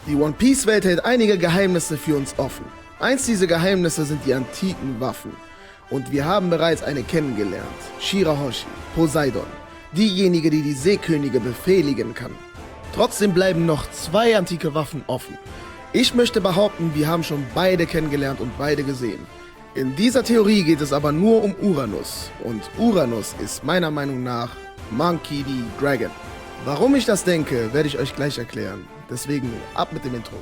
Die One Piece Welt hält einige Geheimnisse für uns offen. Eins dieser Geheimnisse sind die antiken Waffen. Und wir haben bereits eine kennengelernt. Shirahoshi, Poseidon. Diejenige, die die Seekönige befehligen kann. Trotzdem bleiben noch 2 antike Waffen offen. Ich möchte behaupten, wir haben schon beide kennengelernt und beide gesehen. In dieser Theorie geht es aber nur um Uranus. Und Uranus ist meiner Meinung nach Monkey D. Dragon. Warum ich das denke, werde ich euch gleich erklären. Deswegen ab mit dem Intro.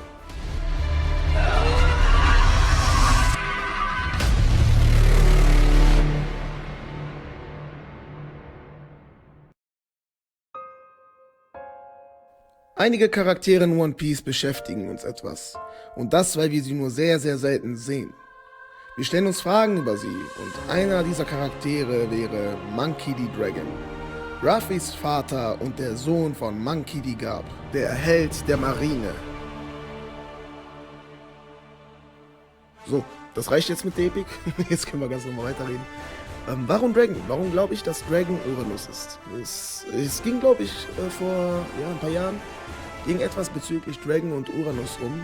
Einige Charaktere in One Piece beschäftigen uns etwas. Und das, weil wir sie nur sehr, sehr selten sehen. Wir stellen uns Fragen über sie und einer dieser Charaktere wäre Monkey D. Dragon. Ruffys Vater und der Sohn von Monkey D. Garp, der Held der Marine. So, das reicht jetzt mit der Epik. Jetzt können wir ganz normal weiterreden. Warum Dragon? Warum glaube ich, dass Dragon Uranus ist? Es ging, glaube ich, vor ein paar Jahren, ging etwas bezüglich Dragon und Uranus rum,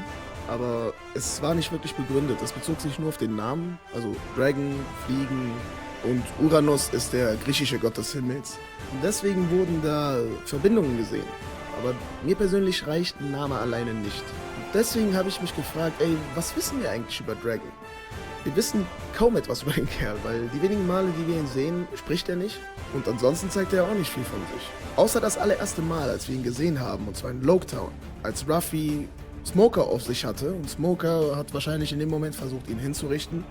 aber es war nicht wirklich begründet. Es bezog sich nur auf den Namen, also Dragon, Fliegen und Uranus ist der griechische Gott des Himmels. Und deswegen wurden da Verbindungen gesehen. Aber mir persönlich reicht ein Name alleine nicht. Und deswegen habe ich mich gefragt, was wissen wir eigentlich über Dragon? Wir wissen kaum etwas über den Kerl, weil die wenigen Male, die wir ihn sehen, spricht er nicht. Und ansonsten zeigt er auch nicht viel von sich. Außer das allererste Mal, als wir ihn gesehen haben, und zwar in Loguetown, als Ruffy Smoker auf sich hatte. Und Smoker hat wahrscheinlich in dem Moment versucht, ihn hinzurichten.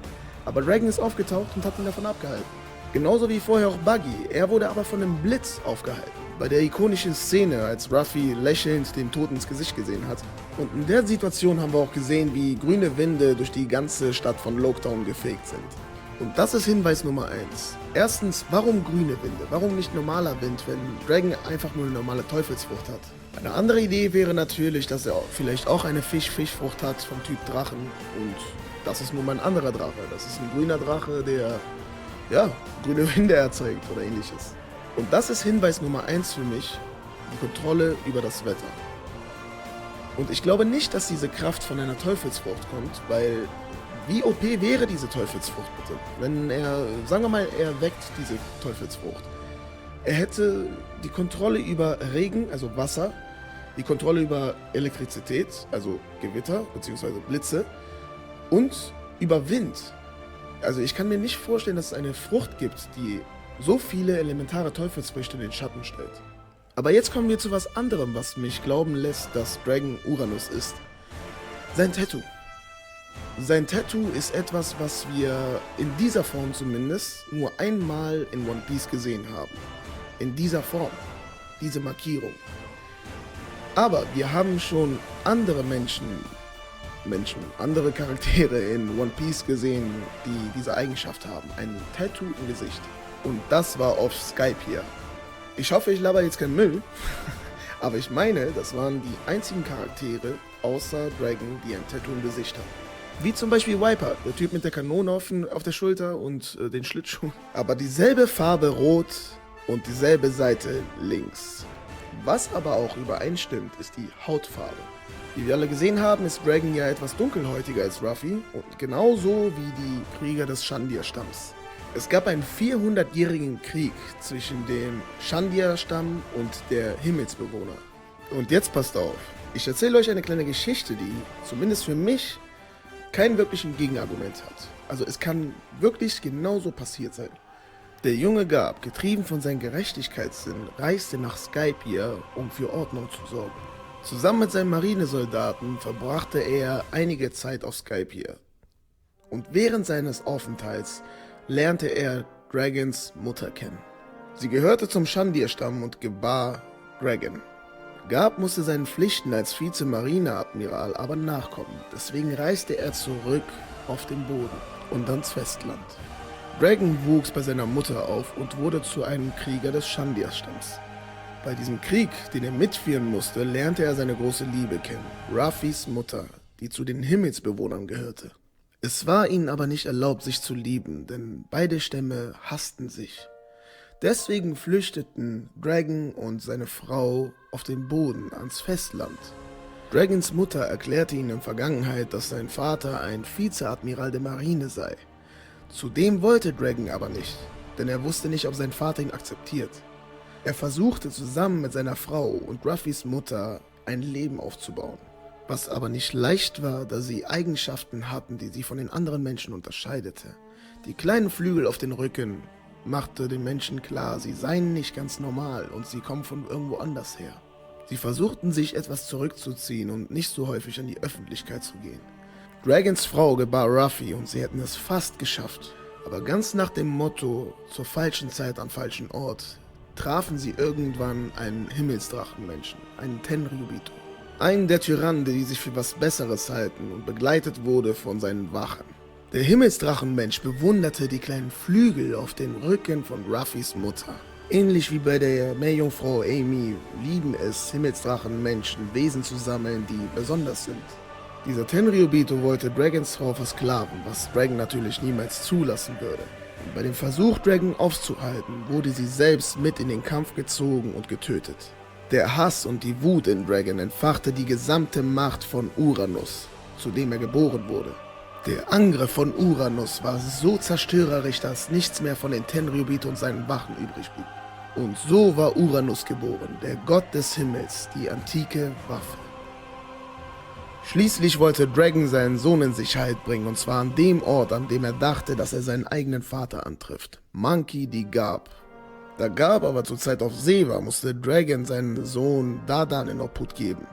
Aber Dragon ist aufgetaucht und hat ihn davon abgehalten. Genauso wie vorher auch Buggy. Er wurde aber von einem Blitz aufgehalten. Bei der ikonischen Szene, als Ruffy lächelnd den Tod ins Gesicht gesehen hat. Und in der Situation haben wir auch gesehen, wie grüne Winde durch die ganze Stadt von Loguetown gefegt sind. Und das ist Hinweis Nummer 1. Erstens, warum grüne Winde? Warum nicht normaler Wind, wenn Dragon einfach nur eine normale Teufelsfrucht hat? Eine andere Idee wäre natürlich, dass er vielleicht auch eine Fischfrucht hat vom Typ Drachen. Und das ist nun mal ein anderer Drache. Das ist ein grüner Drache, der grüne Winde erzeugt oder ähnliches. Und das ist Hinweis Nummer 1 für mich, die Kontrolle über das Wetter. Und ich glaube nicht, dass diese Kraft von einer Teufelsfrucht kommt, weil wie OP wäre diese Teufelsfrucht bitte? Wenn er, sagen wir mal, er weckt diese Teufelsfrucht. Er hätte die Kontrolle über Regen, also Wasser, die Kontrolle über Elektrizität, also Gewitter bzw. Blitze und über Wind. Also ich kann mir nicht vorstellen, dass es eine Frucht gibt, die so viele elementare Teufelsfrüchte in den Schatten stellt. Aber jetzt kommen wir zu was anderem, was mich glauben lässt, dass Dragon Uranus ist. Sein Tattoo. Sein Tattoo ist etwas, was wir in dieser Form zumindest nur einmal in One Piece gesehen haben. In dieser Form. Diese Markierung. Aber wir haben schon andere andere Charaktere in One Piece gesehen, die diese Eigenschaft haben. Ein Tattoo im Gesicht. Und das war auf Skype hier. Ich hoffe, ich laber jetzt keinen Müll. Aber ich meine, das waren die einzigen Charaktere außer Dragon, die ein Tattoo im Gesicht haben. Wie zum Beispiel Viper, der Typ mit der Kanone auf der Schulter und den Schlittschuh. Aber dieselbe Farbe rot und dieselbe Seite links. Was aber auch übereinstimmt, ist die Hautfarbe. Wie wir alle gesehen haben, ist Dragon ja etwas dunkelhäutiger als Ruffy und genauso wie die Krieger des Shandir-Stamms. Es gab einen 400-jährigen Krieg zwischen dem Shandir-Stamm und der Himmelsbewohner. Und jetzt passt auf, ich erzähle euch eine kleine Geschichte, die zumindest für mich keinen wirklichen Gegenargument hat. Also es kann wirklich genauso passiert sein. Der junge Garp, getrieben von seinem Gerechtigkeitssinn, reiste nach Skypiea, um für Ordnung zu sorgen. Zusammen mit seinen Marinesoldaten verbrachte er einige Zeit auf Skypiea. Und während seines Aufenthalts lernte er Dragons Mutter kennen. Sie gehörte zum Shandir-Stamm und gebar Dragon. Garp musste seinen Pflichten als Vize-Marineadmiral aber nachkommen, deswegen reiste er zurück auf den Boden und ans Festland. Dragon wuchs bei seiner Mutter auf und wurde zu einem Krieger des Shandir-Stamms. Bei diesem Krieg, den er mitführen musste, lernte er seine große Liebe kennen, Ruffys Mutter, die zu den Himmelsbewohnern gehörte. Es war ihnen aber nicht erlaubt, sich zu lieben, denn beide Stämme hassten sich. Deswegen flüchteten Dragon und seine Frau auf den Boden ans Festland. Dragons Mutter erklärte ihm in der Vergangenheit, dass sein Vater ein Vizeadmiral der Marine sei. Zudem wollte Dragon aber nicht, denn er wusste nicht, ob sein Vater ihn akzeptiert. Er versuchte zusammen mit seiner Frau und Ruffys Mutter ein Leben aufzubauen, was aber nicht leicht war, da sie Eigenschaften hatten, die sie von den anderen Menschen unterscheidete. Die kleinen Flügel auf den Rücken machte den Menschen klar, sie seien nicht ganz normal und sie kommen von irgendwo anders her. Sie versuchten sich etwas zurückzuziehen und nicht so häufig an die Öffentlichkeit zu gehen. Dragons Frau gebar Ruffy und sie hätten es fast geschafft. Aber ganz nach dem Motto, zur falschen Zeit am falschen Ort, trafen sie irgendwann einen Himmelsdrachenmenschen, einen Tenryubito. Einen der Tyrannen, die sich für was Besseres halten und begleitet wurde von seinen Wachen. Der Himmelsdrachenmensch bewunderte die kleinen Flügel auf den Rücken von Ruffys Mutter. Ähnlich wie bei der Meerjungfrau Amy lieben es Himmelsdrachenmenschen, Wesen zu sammeln, die besonders sind. Dieser Tenryubito wollte Dragons Frau versklaven, was Dragon natürlich niemals zulassen würde. Und bei dem Versuch, Dragon aufzuhalten, wurde sie selbst mit in den Kampf gezogen und getötet. Der Hass und die Wut in Dragon entfachte die gesamte Macht von Uranus, zu dem er geboren wurde. Der Angriff von Uranus war so zerstörerisch, dass nichts mehr von den Tenryubito und seinen Wachen übrig blieb. Und so war Uranus geboren, der Gott des Himmels, die antike Waffe. Schließlich wollte Dragon seinen Sohn in Sicherheit bringen, und zwar an dem Ort, an dem er dachte, dass er seinen eigenen Vater antrifft, Monkey D. Garp. Da Garp aber zurzeit auf See war, musste Dragon seinen Sohn Dadan in Obhut geben.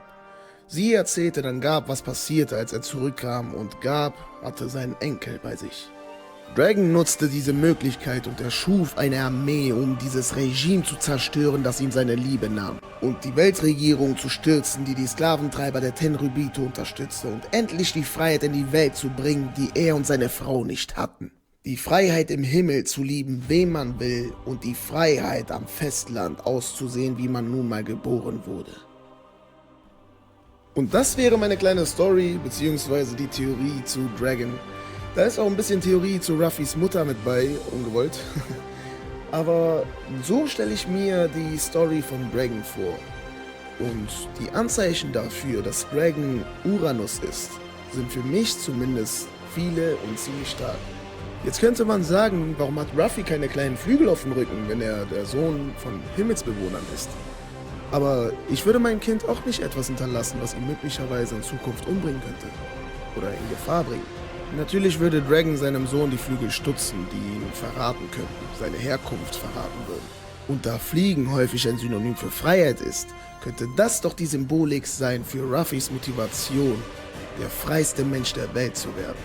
Sie erzählte dann Garp, was passierte, als er zurückkam, und Garp hatte seinen Enkel bei sich. Dragon nutzte diese Möglichkeit und erschuf eine Armee, um dieses Regime zu zerstören, das ihm seine Liebe nahm, und die Weltregierung zu stürzen, die die Sklaventreiber der Tenryubito unterstützte, und endlich die Freiheit in die Welt zu bringen, die er und seine Frau nicht hatten. Die Freiheit im Himmel zu lieben, wem man will, und die Freiheit am Festland auszusehen, wie man nun mal geboren wurde. Und das wäre meine kleine Story, beziehungsweise die Theorie zu Dragon. Da ist auch ein bisschen Theorie zu Ruffys Mutter mit bei, ungewollt. Aber so stelle ich mir die Story von Dragon vor. Und die Anzeichen dafür, dass Dragon Uranus ist, sind für mich zumindest viele und ziemlich stark. Jetzt könnte man sagen, warum hat Ruffy keine kleinen Flügel auf dem Rücken, wenn er der Sohn von Himmelsbewohnern ist? Aber ich würde meinem Kind auch nicht etwas hinterlassen, was ihn möglicherweise in Zukunft umbringen könnte. Oder in Gefahr bringen. Natürlich würde Dragon seinem Sohn die Flügel stutzen, die ihn verraten könnten, seine Herkunft verraten würden. Und da Fliegen häufig ein Synonym für Freiheit ist, könnte das doch die Symbolik sein für Ruffys Motivation, der freiste Mensch der Welt zu werden.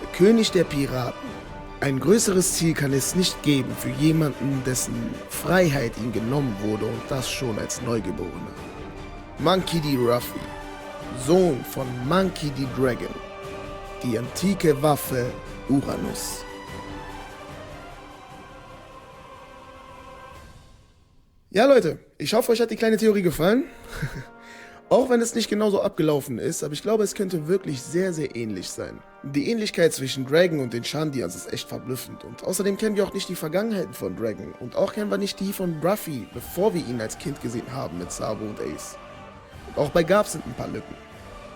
Der König der Piraten. Ein größeres Ziel kann es nicht geben für jemanden, dessen Freiheit ihm genommen wurde, und das schon als Neugeborener. Monkey D. Ruffy, Sohn von Monkey D. Dragon, die antike Waffe Uranus. Ja Leute, ich hoffe, euch hat die kleine Theorie gefallen. Auch wenn es nicht genauso abgelaufen ist, aber ich glaube, es könnte wirklich sehr, sehr ähnlich sein. Die Ähnlichkeit zwischen Dragon und den Shandians ist echt verblüffend, und außerdem kennen wir auch nicht die Vergangenheiten von Dragon, und auch kennen wir nicht die von Ruffy, bevor wir ihn als Kind gesehen haben mit Sabo und Ace. Und auch bei Garp sind ein paar Lücken.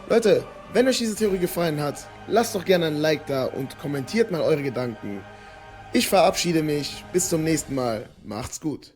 Leute, wenn euch diese Theorie gefallen hat, lasst doch gerne ein Like da und kommentiert mal eure Gedanken. Ich verabschiede mich, bis zum nächsten Mal, macht's gut.